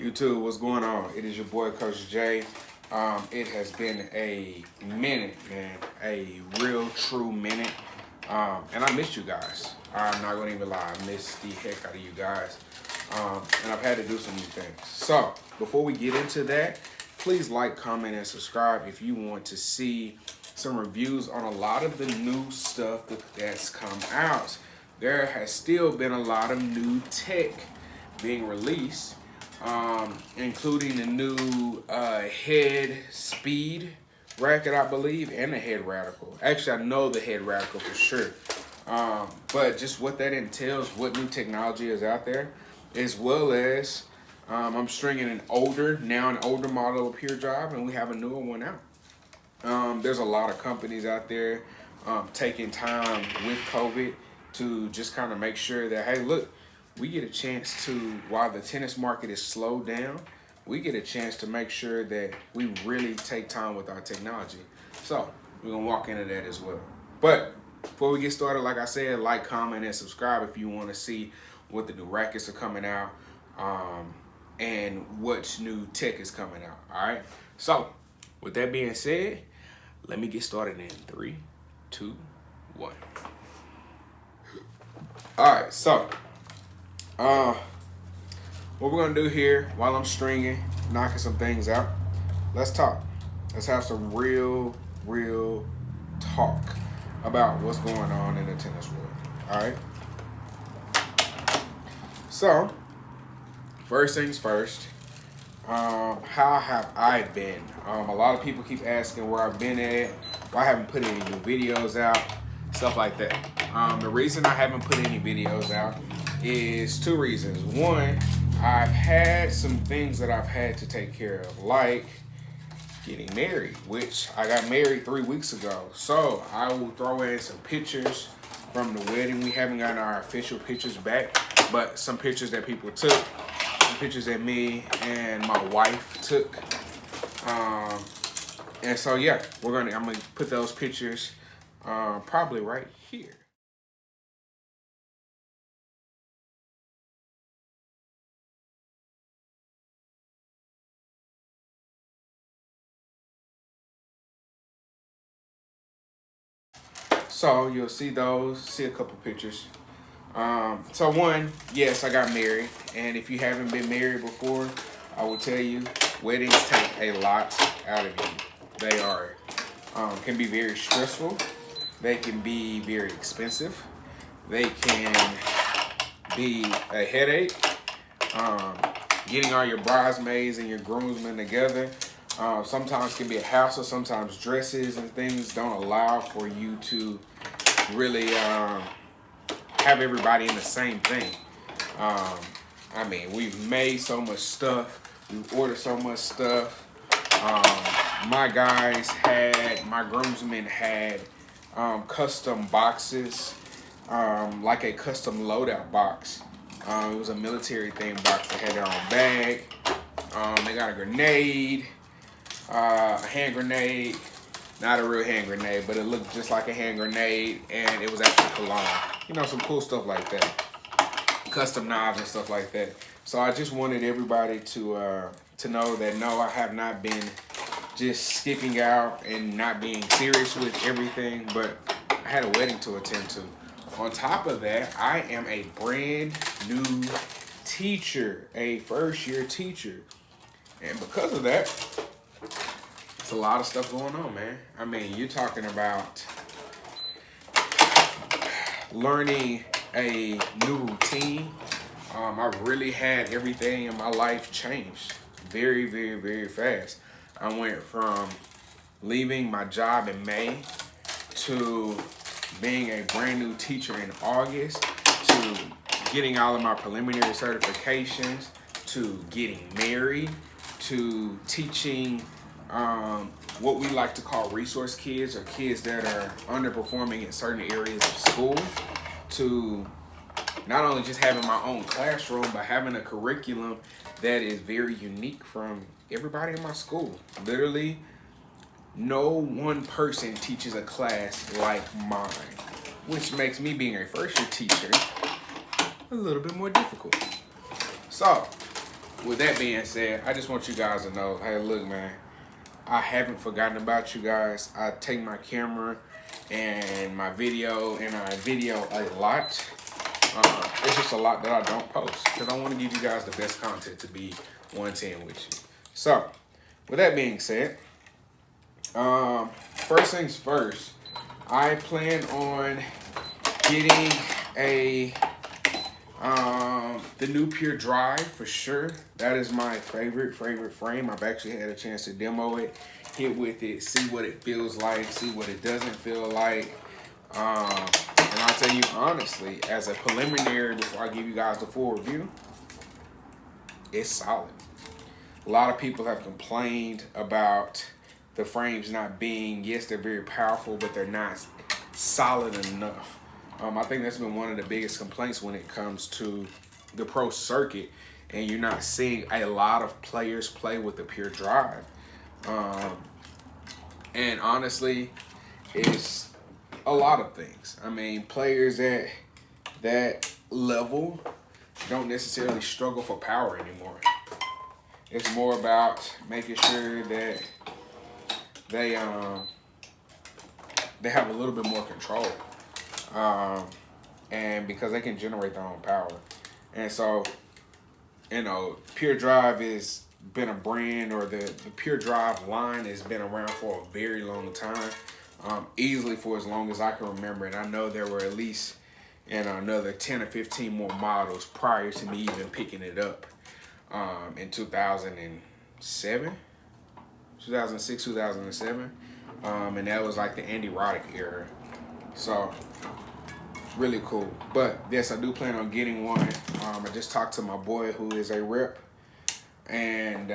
YouTube, what's going on? It is your boy, Coach J. It has been a minute, man, a real true minute. And I missed you guys. I'm not gonna even lie, I missed the heck out of you guys. And I've had to do some new things. So before we get into that, please like, comment, and subscribe if you want to see some reviews on a lot of the new stuff that's come out. There has still been a lot of new tech being released, including the new head speed racket, I believe, and the head radical. Actually, I know the head radical for sure. But just what that entails, what new technology is out there, as well as I'm stringing an older model of Pure Drive, and we have a newer one out. There's a lot of companies out there taking time with COVID to just kind of make sure that, hey, look, we get a chance to, while the tennis market is slowed down, we get a chance to make sure that we really take time with our technology. So we're gonna walk into that as well. But before we get started, like I said, like, comment, and subscribe if you want to see what the new rackets are coming out and what new tech is coming out. All right. So with that being said, let me get started in 3, 2, 1. All right. So what we're gonna do here while I'm stringing, knocking some things out, let's talk. Let's have some real talk about what's going on in the tennis world. All right. So first things first, how have I been? A lot of people keep asking where I've been at, why I haven't put any new videos out, stuff like that. The reason I haven't put any videos out is 2 reasons. One, I've had some things that I've had to take care of, like getting married, which I got married 3 weeks ago. So I will throw in some pictures from the wedding. We haven't gotten our official pictures back, but some pictures that people took, some pictures that me and my wife took. And so yeah, I'm gonna put those pictures probably right here. So you'll see a couple pictures. So one, yes, I got married. And if you haven't been married before, I will tell you, weddings take a lot out of you. They can be very stressful. They can be very expensive. They can be a headache. Getting all your bridesmaids and your groomsmen together sometimes can be a hassle. Sometimes dresses and things don't allow for you to really have everybody in the same thing. I mean, we've made so much stuff. We've ordered so much stuff. My groomsmen had custom boxes, like a custom loadout box. It was a military themed box. They had their own bag. They got a grenade, a hand grenade. Not a real hand grenade, but it looked just like a hand grenade, and it was actually cologne. You know, some cool stuff like that. Custom knives and stuff like that. So I just wanted everybody to know that no, I have not been just skipping out and not being serious with everything, but I had a wedding to attend to. On top of that, I am a brand new teacher, a first-year teacher. And because of that, it's a lot of stuff going on, man. I mean, you're talking about learning a new routine. I've really had everything in my life changed very fast. I went from leaving my job in May to being a brand new teacher in August, to getting all of my preliminary certifications, to getting married, to teaching what we like to call resource kids, or kids that are underperforming in certain areas of school, to not only just having my own classroom, but having a curriculum that is very unique from everybody in my school. Literally, no one person teaches a class like mine, which makes me, being a first-year teacher, a little bit more difficult. So with that being said, I just want you guys to know, hey, look, man, I haven't forgotten about you guys. I take my camera and my video, and I video a lot. It's just a lot that I don't post because I want to give you guys the best content to be 110 with you. So, with that being said, first things first, I plan on getting the new Pure Drive for sure. That is my favorite frame. I've actually had a chance to demo it, hit with it, see what it feels like, see what it doesn't feel like. And I'll tell you honestly, as a preliminary, before I give you guys the full review, it's solid. A lot of people have complained about the frames not being, yes, they're very powerful, but they're not solid enough. I think that's been one of the biggest complaints when it comes to the pro circuit, and you're not seeing a lot of players play with the Pure Drive. And honestly, it's a lot of things. I mean, players at that level don't necessarily struggle for power anymore. It's more about making sure that they have a little bit more control. And because they can generate their own power. And so, you know, Pure Drive has been a brand, or the Pure Drive line has been around for a very long time. Easily for as long as I can remember. And I know there were at least another 10 or 15 more models prior to me even picking it up in 2006, 2007. And that was like the Andy Roddick era. So, really cool. But yes, I do plan on getting one. I just talked to my boy who is a rep, and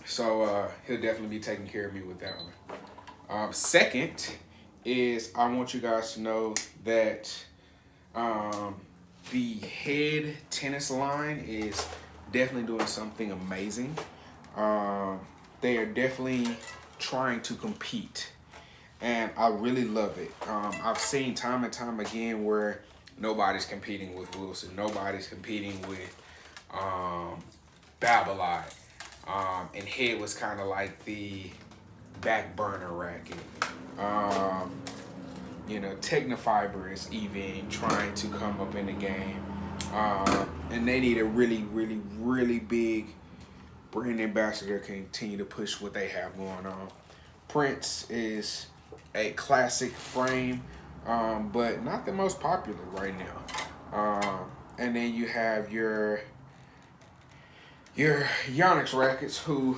so he'll definitely be taking care of me with that one. Second is, I want you guys to know that the Head tennis line is definitely doing something amazing. They are definitely trying to compete, and I really love it. I've seen time and time again where nobody's competing with Wilson, nobody's competing with Babolat, and Head was kind of like the back burner racket. You know, Technofiber is even trying to come up in the game, and they need a really big brand ambassador to continue to push what they have going on. Prince is a classic frame, but not the most popular right now. And then you have your Yonex rackets, who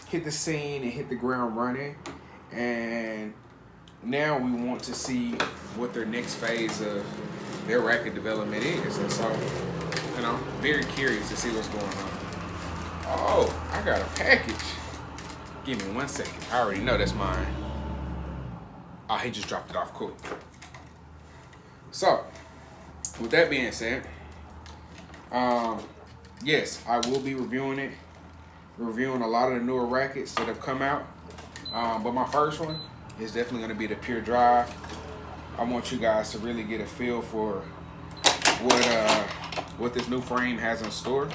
hit the scene and hit the ground running, and now we want to see what their next phase of their racket development is. And so, you know, very curious to see what's going on. Oh, I got a package. Give me 1 second. I already know that's mine. Oh, he just dropped it off. Cool. So, with that being said, yes, I will be reviewing a lot of the newer rackets that have come out. But my first one is definitely going to be the Pure Drive. I want you guys to really get a feel for what this new frame has in store,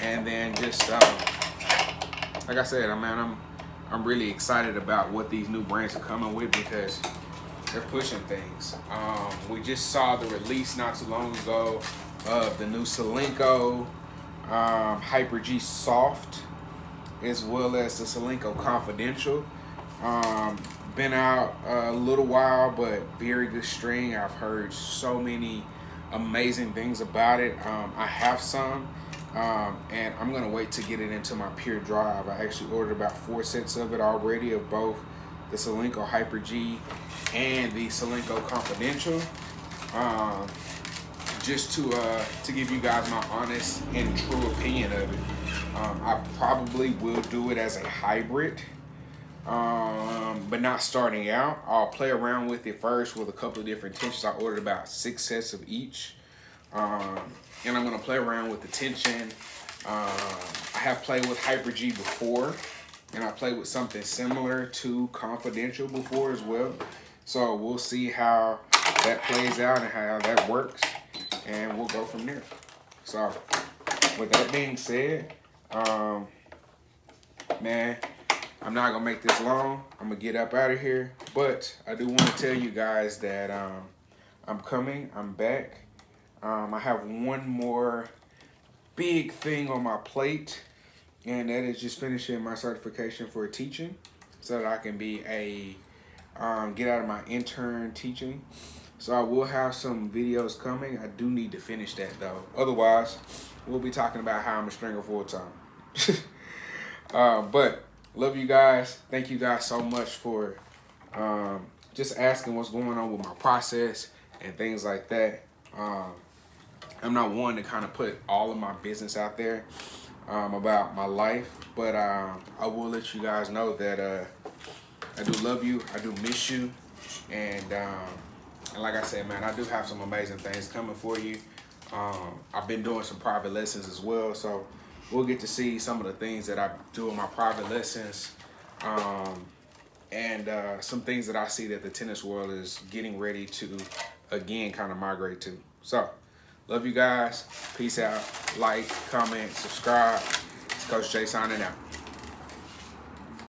and then just like I said, I'm really excited about what these new brands are coming with, because they're pushing things. We just saw the release not too long ago of the new Solinco Hyper G Soft, as well as the Solinco Confidential. Been out a little while, but very good string. I've heard so many amazing things about it. I have some, and I'm gonna wait to get it into my Pure Drive. I actually ordered about 4 sets of it already, of both the Solinco Hyper G and the Solinco Confidential, just to give you guys my honest and true opinion of it. I probably will do it as a hybrid, but not starting out. I'll play around with it first with a couple of different tensions. I ordered about 6 sets of each, and I'm gonna play around with the tension. I have played with Hyper G before, and I played with something similar to Confidential before as well. So we'll see how that plays out and how that works, and we'll go from there. So with that being said, man, I'm not gonna make this long. I'm gonna get up out of here, but I do want to tell you guys that I'm coming. I'm back. I have one more big thing on my plate, and that is just finishing my certification for teaching, so that I can be a get out of my intern teaching. So I will have some videos coming. I do need to finish that though. Otherwise, we'll be talking about how I'm a stringer full time. But love you guys. Thank you guys so much for just asking what's going on with my process and things like that. I'm not one to kind of put all of my business out there about my life, but I will let you guys know that I do love you. I do miss you, and like I said, man, I do have some amazing things coming for you. I've been doing some private lessons as well, so we'll get to see some of the things that I do in my private lessons, and some things that I see that the tennis world is getting ready to, again, kind of migrate to. So, love you guys. Peace out. Like, comment, subscribe. It's Coach Jay signing out.